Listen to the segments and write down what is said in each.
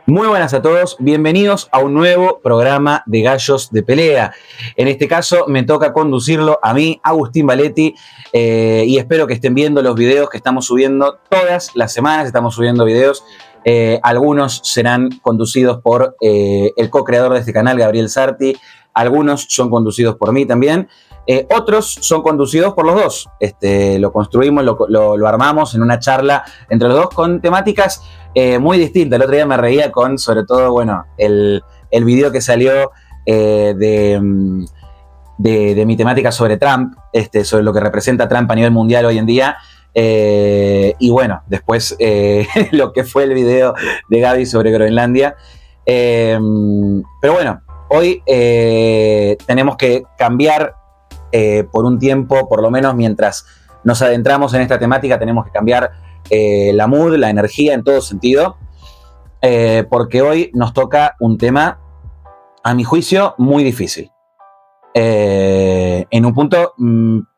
Muy buenas a todos, bienvenidos a un nuevo programa de Gallos de Pelea. En este caso me toca conducirlo a mí, Agustín Valetti, y espero que estén viendo los videos que estamos subiendo todas las semanas. Estamos subiendo videos, algunos serán conducidos por el co-creador de este canal, Gabriel Sarti, algunos son conducidos por mí también. Otros son conducidos por los dos. Lo construimos, lo armamos en una charla entre los dos con temáticas muy distintas. El otro día me reía con, sobre todo, bueno, el video que salió de mi temática sobre Trump, sobre lo que representa Trump a nivel mundial hoy en día. Y bueno, después lo que fue el video de Gaby sobre Groenlandia. Pero bueno, hoy tenemos que cambiar por un tiempo, por lo menos mientras nos adentramos en esta temática, tenemos que cambiar la mood, la energía en todo sentido, porque hoy nos toca un tema, a mi juicio, muy difícil. En un punto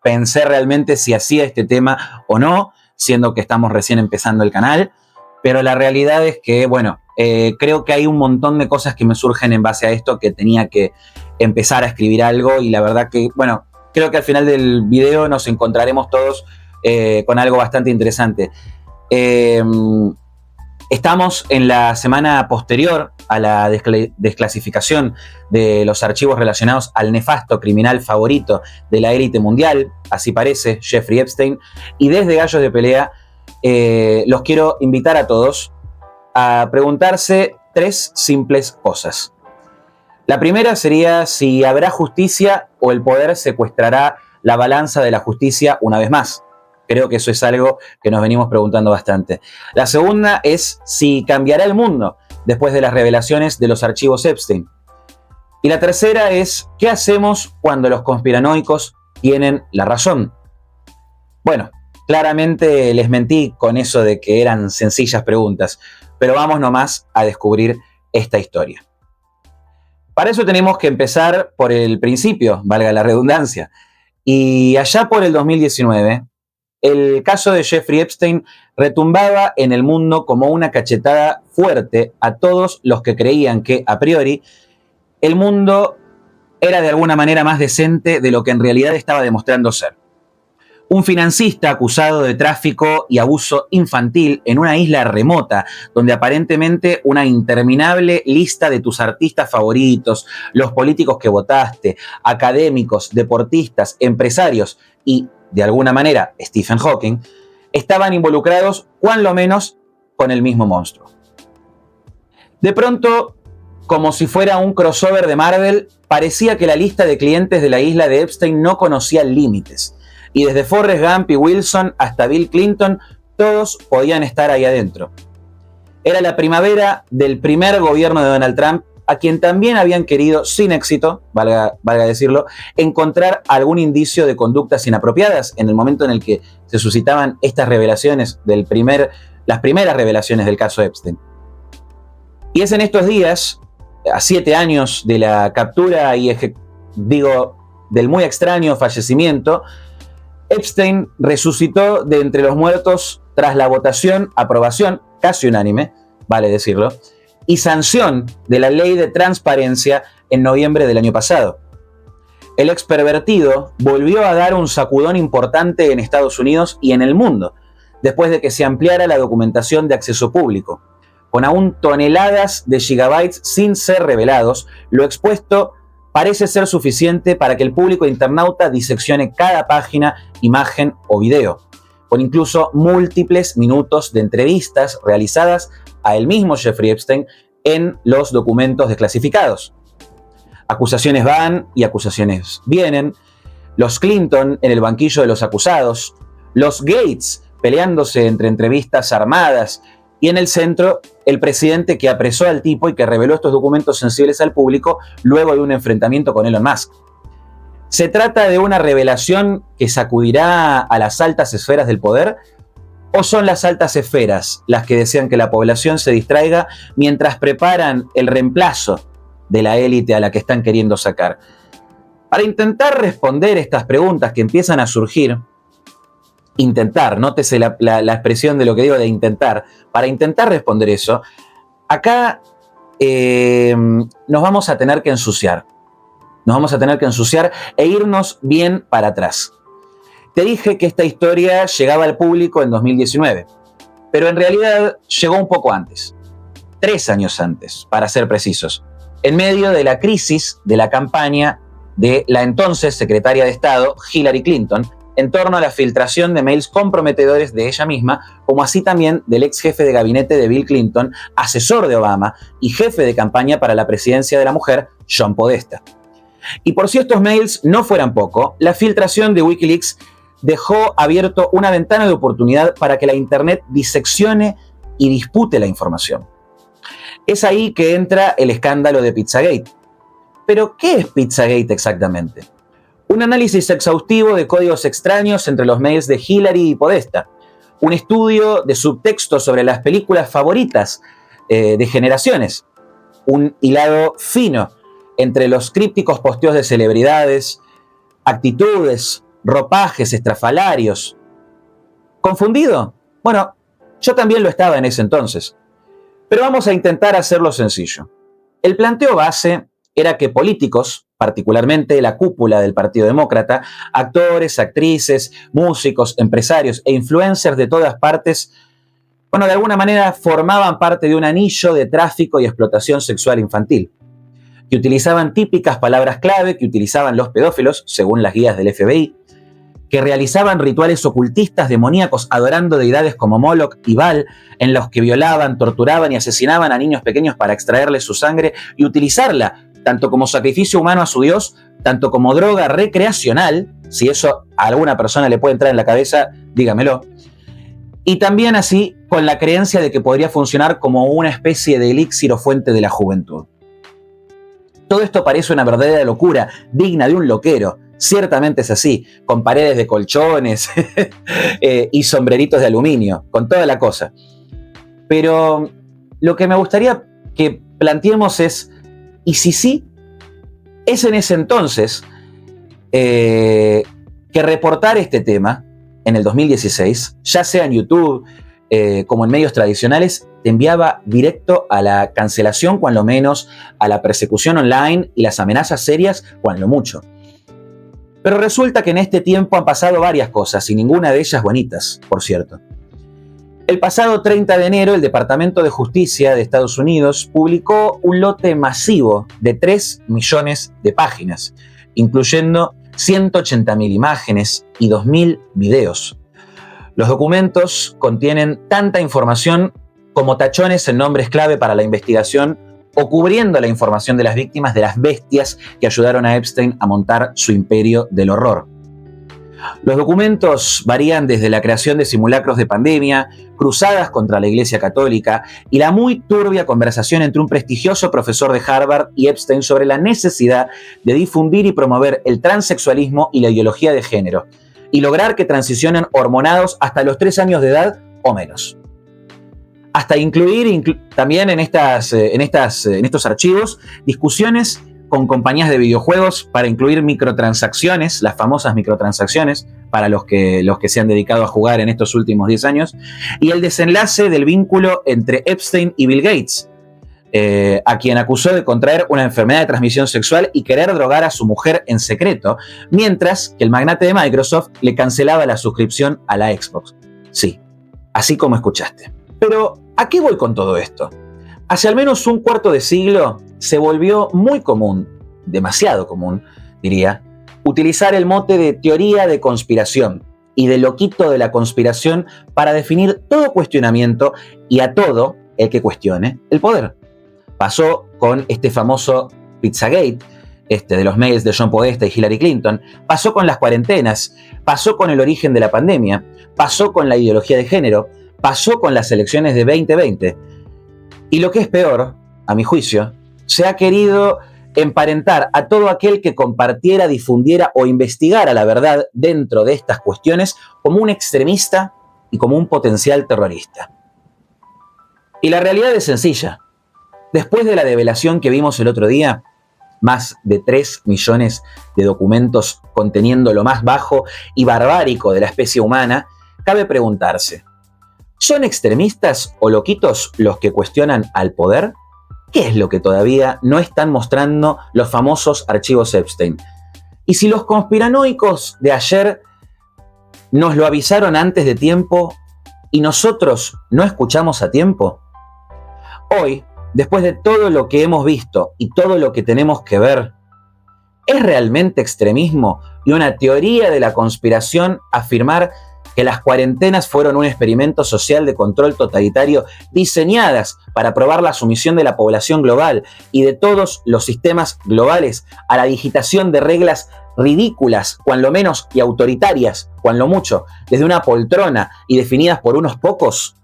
pensé realmente si hacía este tema o no, siendo que estamos recién empezando el canal, pero la realidad es que, bueno, creo que hay un montón de cosas que me surgen en base a esto, que tenía que empezar a escribir algo, y la verdad que, bueno, creo que al final del video nos encontraremos todos con algo bastante interesante. Estamos en la semana posterior a la desclasificación de los archivos relacionados al nefasto criminal favorito de la élite mundial, así parece, Jeffrey Epstein, y desde Gallos de Pelea los quiero invitar a todos a preguntarse tres simples cosas. La primera sería si habrá justicia o el poder secuestrará la balanza de la justicia una vez más. Creo que eso es algo que nos venimos preguntando bastante. La segunda es si cambiará el mundo después de las revelaciones de los archivos Epstein. Y la tercera es ¿qué hacemos cuando los conspiranoicos tienen la razón? Bueno, claramente les mentí con eso de que eran sencillas preguntas, pero vamos nomás a descubrir esta historia. Para eso tenemos que empezar por el principio, valga la redundancia. Y allá por el 2019, el caso de Jeffrey Epstein retumbaba en el mundo como una cachetada fuerte a todos los que creían que, a priori, el mundo era de alguna manera más decente de lo que en realidad estaba demostrando ser. Un financista acusado de tráfico y abuso infantil en una isla remota, donde aparentemente una interminable lista de tus artistas favoritos, los políticos que votaste, académicos, deportistas, empresarios y, de alguna manera, Stephen Hawking, estaban involucrados, cuan lo menos, con el mismo monstruo. De pronto, como si fuera un crossover de Marvel, parecía que la lista de clientes de la isla de Epstein no conocía límites. Y desde Forrest Gump y Wilson hasta Bill Clinton, todos podían estar ahí adentro. Era la primavera del primer gobierno de Donald Trump, a quien también habían querido, sin éxito, valga decirlo, encontrar algún indicio de conductas inapropiadas en el momento en el que se suscitaban estas revelaciones las primeras revelaciones del caso Epstein. Y es en estos días, a 7 años de la captura y del muy extraño fallecimiento, Epstein resucitó de entre los muertos tras la aprobación casi unánime, vale decirlo, y sanción de la ley de transparencia en noviembre del año pasado. El ex pervertido volvió a dar un sacudón importante en Estados Unidos y en el mundo, después de que se ampliara la documentación de acceso público. Con aún toneladas de gigabytes sin ser revelados, lo expuesto parece ser suficiente para que el público internauta diseccione cada página, imagen o video, con incluso múltiples minutos de entrevistas realizadas a el mismo Jeffrey Epstein en los documentos desclasificados. Acusaciones van y acusaciones vienen, los Clinton en el banquillo de los acusados, los Gates peleándose entre entrevistas armadas, y en el centro, el presidente que apresó al tipo y que reveló estos documentos sensibles al público luego de un enfrentamiento con Elon Musk. ¿Se trata de una revelación que sacudirá a las altas esferas del poder? ¿O son las altas esferas las que desean que la población se distraiga mientras preparan el reemplazo de la élite a la que están queriendo sacar? Para intentar responder estas preguntas que empiezan a surgir, nótese la expresión de lo que digo de intentar, para intentar responder eso, acá nos vamos a tener que ensuciar. Nos vamos a tener que ensuciar e irnos bien para atrás. Te dije que esta historia llegaba al público en 2019, pero en realidad llegó un poco antes. 3 años antes, para ser precisos, en medio de la crisis de la campaña de la entonces secretaria de Estado, Hillary Clinton, en torno a la filtración de mails comprometedores de ella misma, como así también del ex jefe de gabinete de Bill Clinton, asesor de Obama y jefe de campaña para la presidencia de la mujer, John Podesta. Y por si estos mails no fueran poco, la filtración de Wikileaks dejó abierto una ventana de oportunidad para que la Internet diseccione y dispute la información. Es ahí que entra el escándalo de Pizzagate. ¿Pero qué es Pizzagate exactamente? Un análisis exhaustivo de códigos extraños entre los mails de Hillary y Podesta. Un estudio de subtextos sobre las películas favoritas de generaciones. Un hilado fino entre los crípticos posteos de celebridades, actitudes, ropajes estrafalarios. ¿Confundido? Bueno, yo también lo estaba en ese entonces. Pero vamos a intentar hacerlo sencillo. El planteo base era que políticos, particularmente la cúpula del Partido Demócrata, actores, actrices, músicos, empresarios e influencers de todas partes, de alguna manera formaban parte de un anillo de tráfico y explotación sexual infantil, que utilizaban típicas palabras clave que utilizaban los pedófilos, según las guías del FBI, que realizaban rituales ocultistas demoníacos adorando deidades como Moloch y Baal, en los que violaban, torturaban y asesinaban a niños pequeños para extraerles su sangre y utilizarla tanto como sacrificio humano a su Dios, tanto como droga recreacional, si eso a alguna persona le puede entrar en la cabeza, dígamelo, y también así con la creencia de que podría funcionar como una especie de elixir o fuente de la juventud. Todo esto parece una verdadera locura, digna de un loquero. Ciertamente es así, con paredes de colchones y sombreritos de aluminio, con toda la cosa. Pero lo que me gustaría que planteemos es, ¿y si sí? Es en ese entonces que reportar este tema, en el 2016, ya sea en YouTube como en medios tradicionales, te enviaba directo a la cancelación, cuando menos, a la persecución online y las amenazas serias, cuando mucho. Pero resulta que en este tiempo han pasado varias cosas, y ninguna de ellas bonitas, por cierto. El pasado 30 de enero, el Departamento de Justicia de Estados Unidos publicó un lote masivo de 3 millones de páginas, incluyendo 180.000 imágenes y 2.000 videos. Los documentos contienen tanta información como tachones en nombres clave para la investigación o cubriendo la información de las víctimas de las bestias que ayudaron a Epstein a montar su imperio del horror. Los documentos varían desde la creación de simulacros de pandemia, cruzadas contra la Iglesia Católica y la muy turbia conversación entre un prestigioso profesor de Harvard y Epstein sobre la necesidad de difundir y promover el transexualismo y la ideología de género, y lograr que transicionen hormonados hasta los 3 años de edad o menos. Hasta incluir también en estos archivos discusiones con compañías de videojuegos para incluir microtransacciones, las famosas microtransacciones, para los que se han dedicado a jugar en estos últimos 10 años, y el desenlace del vínculo entre Epstein y Bill Gates, a quien acusó de contraer una enfermedad de transmisión sexual y querer drogar a su mujer en secreto, mientras que el magnate de Microsoft le cancelaba la suscripción a la Xbox. Sí, así como escuchaste. Pero, ¿a qué voy con todo esto? Hace al menos un cuarto de siglo se volvió muy común, demasiado común, diría, utilizar el mote de teoría de conspiración y de loquito de la conspiración para definir todo cuestionamiento y a todo el que cuestione el poder. Pasó con este famoso Pizzagate, de los mails de John Podesta y Hillary Clinton, pasó con las cuarentenas, pasó con el origen de la pandemia, pasó con la ideología de género, pasó con las elecciones de 2020. Y lo que es peor, a mi juicio, se ha querido emparentar a todo aquel que compartiera, difundiera o investigara la verdad dentro de estas cuestiones como un extremista y como un potencial terrorista. Y la realidad es sencilla. Después de la develación que vimos el otro día, más de 3 millones de documentos conteniendo lo más bajo y barbárico de la especie humana, cabe preguntarse, ¿son extremistas o loquitos los que cuestionan al poder? ¿Qué es lo que todavía no están mostrando los famosos archivos Epstein? Y si los conspiranoicos de ayer nos lo avisaron antes de tiempo y nosotros no escuchamos a tiempo, hoy, después de todo lo que hemos visto y todo lo que tenemos que ver, ¿es realmente extremismo y una teoría de la conspiración afirmar que las cuarentenas fueron un experimento social de control totalitario diseñadas para probar la sumisión de la población global y de todos los sistemas globales a la digitación de reglas ridículas, cuan lo menos, y autoritarias, cuan lo mucho, desde una poltrona y definidas por unos pocos?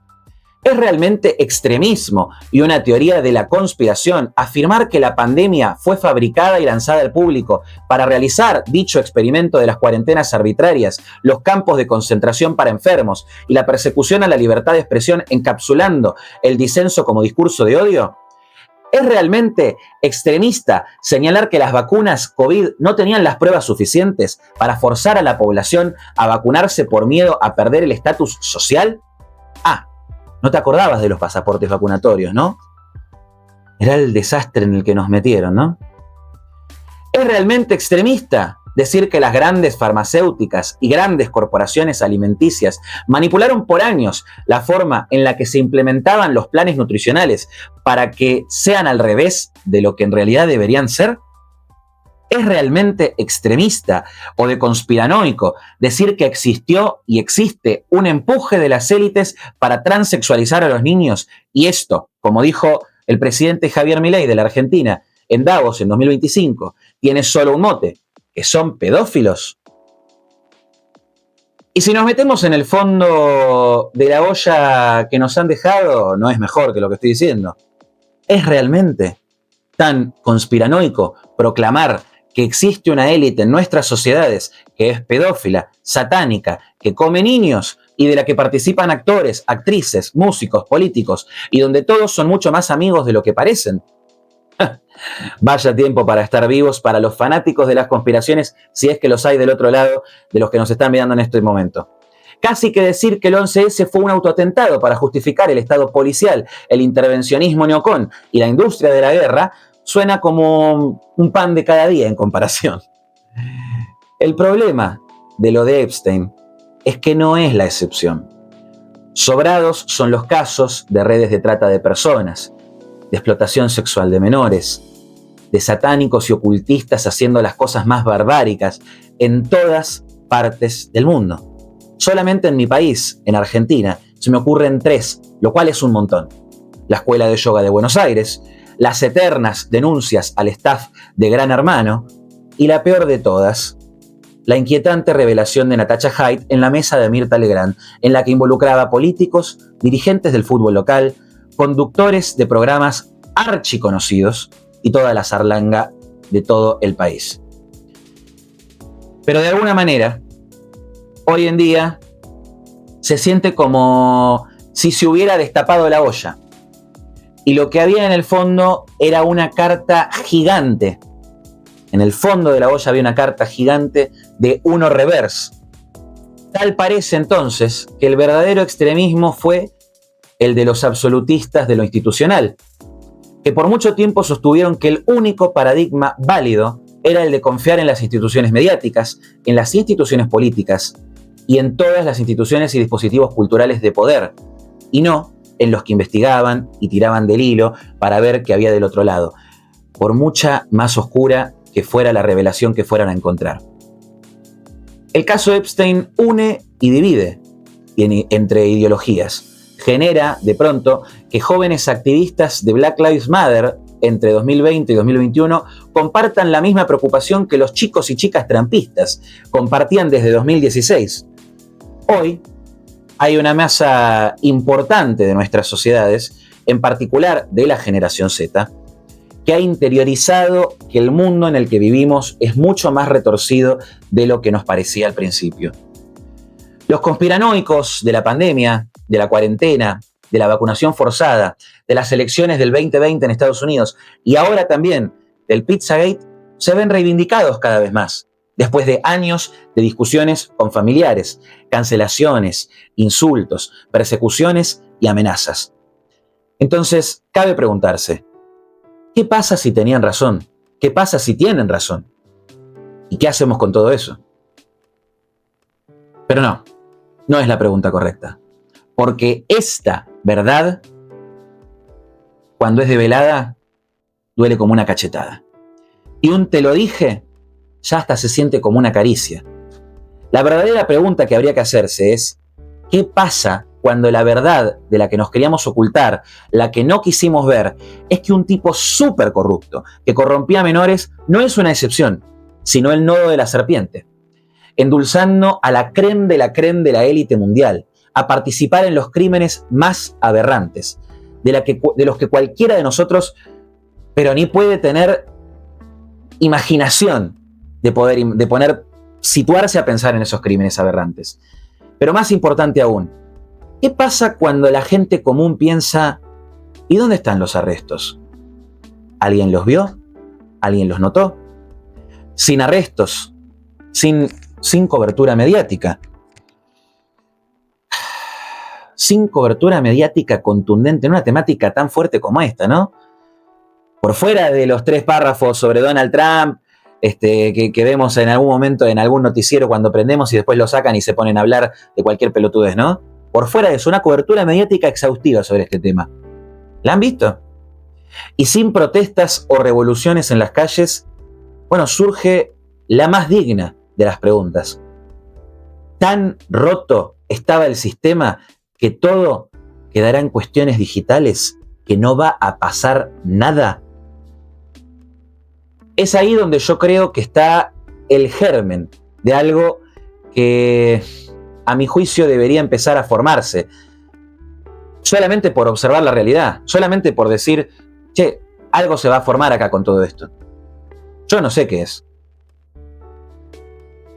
¿Es realmente extremismo y una teoría de la conspiración afirmar que la pandemia fue fabricada y lanzada al público para realizar dicho experimento de las cuarentenas arbitrarias, los campos de concentración para enfermos y la persecución a la libertad de expresión encapsulando el disenso como discurso de odio? ¿Es realmente extremista señalar que las vacunas COVID no tenían las pruebas suficientes para forzar a la población a vacunarse por miedo a perder el estatus social? No te acordabas de los pasaportes vacunatorios, ¿no? Era el desastre en el que nos metieron, ¿no? ¿Es realmente extremista decir que las grandes farmacéuticas y grandes corporaciones alimenticias manipularon por años la forma en la que se implementaban los planes nutricionales para que sean al revés de lo que en realidad deberían ser? ¿Es realmente extremista o de conspiranoico decir que existió y existe un empuje de las élites para transexualizar a los niños? Y esto, como dijo el presidente Javier Milei de la Argentina en Davos en 2025, tiene solo un mote, que son pedófilos. Y si nos metemos en el fondo de la olla que nos han dejado, no es mejor que lo que estoy diciendo. ¿Es realmente tan conspiranoico proclamar que existe una élite en nuestras sociedades que es pedófila, satánica, que come niños y de la que participan actores, actrices, músicos, políticos y donde todos son mucho más amigos de lo que parecen? Vaya tiempo para estar vivos para los fanáticos de las conspiraciones, si es que los hay del otro lado de los que nos están mirando en este momento. Casi que decir que el 11S fue un autoatentado para justificar el estado policial, el intervencionismo neocon y la industria de la guerra suena como un pan de cada día en comparación. El problema de lo de Epstein es que no es la excepción. Sobrados son los casos de redes de trata de personas, de explotación sexual de menores, de satánicos y ocultistas haciendo las cosas más barbáricas en todas partes del mundo. Solamente en mi país, en Argentina, se me ocurren 3, lo cual es un montón. La Escuela de Yoga de Buenos Aires, las eternas denuncias al staff de Gran Hermano y la peor de todas, la inquietante revelación de Natacha Haidt en la mesa de Mirta Legrand, en la que involucraba políticos, dirigentes del fútbol local, conductores de programas archiconocidos y toda la sarlanga de todo el país. Pero de alguna manera, hoy en día se siente como si se hubiera destapado la olla. Y lo que había en el fondo era una carta gigante. En el fondo de la olla había una carta gigante de Uno Reverse. Tal parece entonces que el verdadero extremismo fue el de los absolutistas de lo institucional, que por mucho tiempo sostuvieron que el único paradigma válido era el de confiar en las instituciones mediáticas, en las instituciones políticas y en todas las instituciones y dispositivos culturales de poder, y no en los que investigaban y tiraban del hilo para ver qué había del otro lado, por mucha más oscura que fuera la revelación que fueran a encontrar. El caso Epstein une y divide entre ideologías. Genera, de pronto, que jóvenes activistas de Black Lives Matter entre 2020 y 2021 compartan la misma preocupación que los chicos y chicas trampistas compartían desde 2016. Hoy hay una masa importante de nuestras sociedades, en particular de la generación Z, que ha interiorizado que el mundo en el que vivimos es mucho más retorcido de lo que nos parecía al principio. Los conspiranoicos de la pandemia, de la cuarentena, de la vacunación forzada, de las elecciones del 2020 en Estados Unidos y ahora también del Pizzagate se ven reivindicados cada vez más, después de años de discusiones con familiares, cancelaciones, insultos, persecuciones y amenazas. Entonces, cabe preguntarse, ¿Qué pasa si tenían razón? ¿Qué pasa si tienen razón? ¿Y qué hacemos con todo eso? Pero no es la pregunta correcta. Porque esta verdad, cuando es develada, duele como una cachetada. Y un te lo dije, ya hasta se siente como una caricia. La verdadera pregunta que habría que hacerse es, ¿qué pasa cuando la verdad de la que nos queríamos ocultar, la que no quisimos ver, es que un tipo súper corrupto, que corrompía a menores, no es una excepción, sino el nodo de la serpiente, endulzando a la crème de la élite mundial, a participar en los crímenes más aberrantes, de los que cualquiera de nosotros, pero ni puede tener imaginación de poner, situarse a pensar en esos crímenes aberrantes. Pero más importante aún, ¿qué pasa cuando la gente común piensa, ¿y dónde están los arrestos? ¿Alguien los vio? ¿Alguien los notó? Sin arrestos, sin cobertura mediática. Sin cobertura mediática contundente en una temática tan fuerte como esta, ¿no? Por fuera de los 3 párrafos sobre Donald Trump, que vemos en algún momento en algún noticiero cuando prendemos y después lo sacan y se ponen a hablar de cualquier pelotudez, ¿no? Por fuera de eso, una cobertura mediática exhaustiva sobre este tema. ¿La han visto? Y sin protestas o revoluciones en las calles, bueno, surge la más digna de las preguntas. ¿Tan roto estaba el sistema que todo quedará en cuestiones digitales, que no va a pasar nada? Es ahí donde yo creo que está el germen de algo que, a mi juicio, debería empezar a formarse. Solamente por observar la realidad, solamente por decir, che, algo se va a formar acá con todo esto. Yo no sé qué es.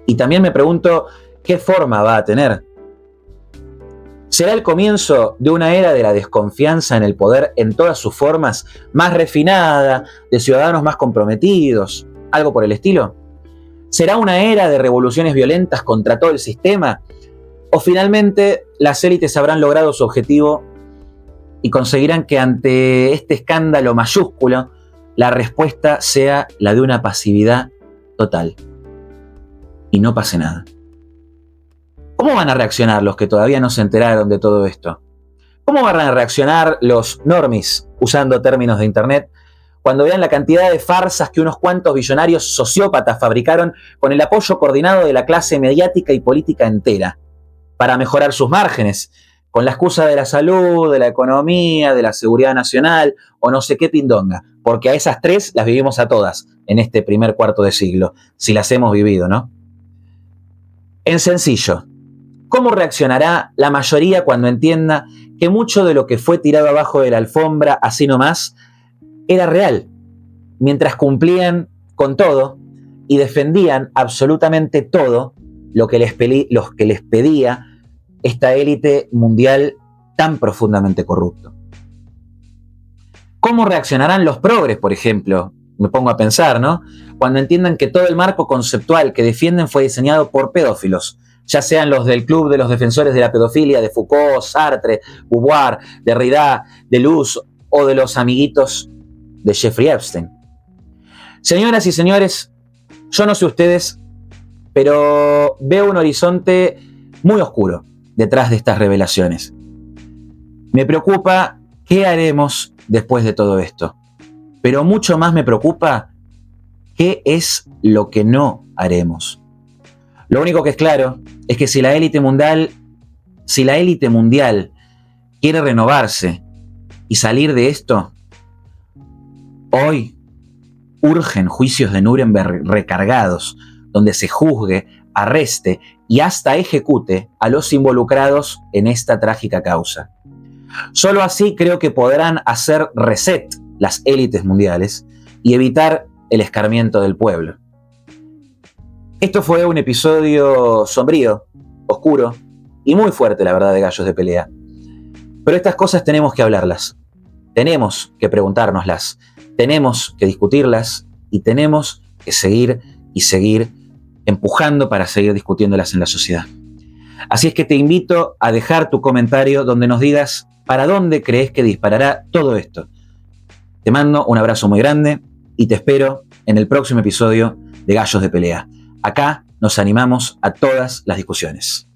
Y también me pregunto, ¿qué forma va a tener? ¿Será el comienzo de una era de la desconfianza en el poder en todas sus formas, más refinada, de ciudadanos más comprometidos, algo por el estilo? ¿Será una era de revoluciones violentas contra todo el sistema? ¿O finalmente las élites habrán logrado su objetivo y conseguirán que ante este escándalo mayúsculo la respuesta sea la de una pasividad total y no pase nada? ¿Cómo van a reaccionar los que todavía no se enteraron de todo esto? ¿Cómo van a reaccionar los normies, usando términos de internet, cuando vean la cantidad de farsas que unos cuantos billonarios sociópatas fabricaron con el apoyo coordinado de la clase mediática y política entera para mejorar sus márgenes, con la excusa de la salud, de la economía, de la seguridad nacional o no sé qué pindonga? Porque a esas 3 las vivimos a todas en este primer cuarto de siglo, si las hemos vivido, ¿no? En sencillo, ¿cómo reaccionará la mayoría cuando entienda que mucho de lo que fue tirado abajo de la alfombra así nomás era real, mientras cumplían con todo y defendían absolutamente todo lo que les pedía esta élite mundial tan profundamente corrupto? ¿Cómo reaccionarán los progres, por ejemplo? Me pongo a pensar, ¿no? Cuando entiendan que todo el marco conceptual que defienden fue diseñado por pedófilos, ya sean los del Club de los Defensores de la Pedofilia, de Foucault, Sartre, Beauvoir, Derrida, Deleuze o de los amiguitos de Jeffrey Epstein. Señoras y señores, yo no sé ustedes, pero veo un horizonte muy oscuro detrás de estas revelaciones. Me preocupa qué haremos después de todo esto, pero mucho más me preocupa qué es lo que no haremos. Lo único que es claro es que si la élite mundial quiere renovarse y salir de esto, hoy urgen juicios de Nuremberg recargados, donde se juzgue, arreste y hasta ejecute a los involucrados en esta trágica causa. Solo así creo que podrán hacer reset las élites mundiales y evitar el escarmiento del pueblo. Esto fue un episodio sombrío, oscuro y muy fuerte, la verdad, de Gallos de Pelea. Pero estas cosas tenemos que hablarlas, tenemos que preguntárnoslas, tenemos que discutirlas y tenemos que seguir empujando para seguir discutiéndolas en la sociedad. Así es que te invito a dejar tu comentario donde nos digas para dónde crees que disparará todo esto. Te mando un abrazo muy grande y te espero en el próximo episodio de Gallos de Pelea. Acá nos animamos a todas las discusiones.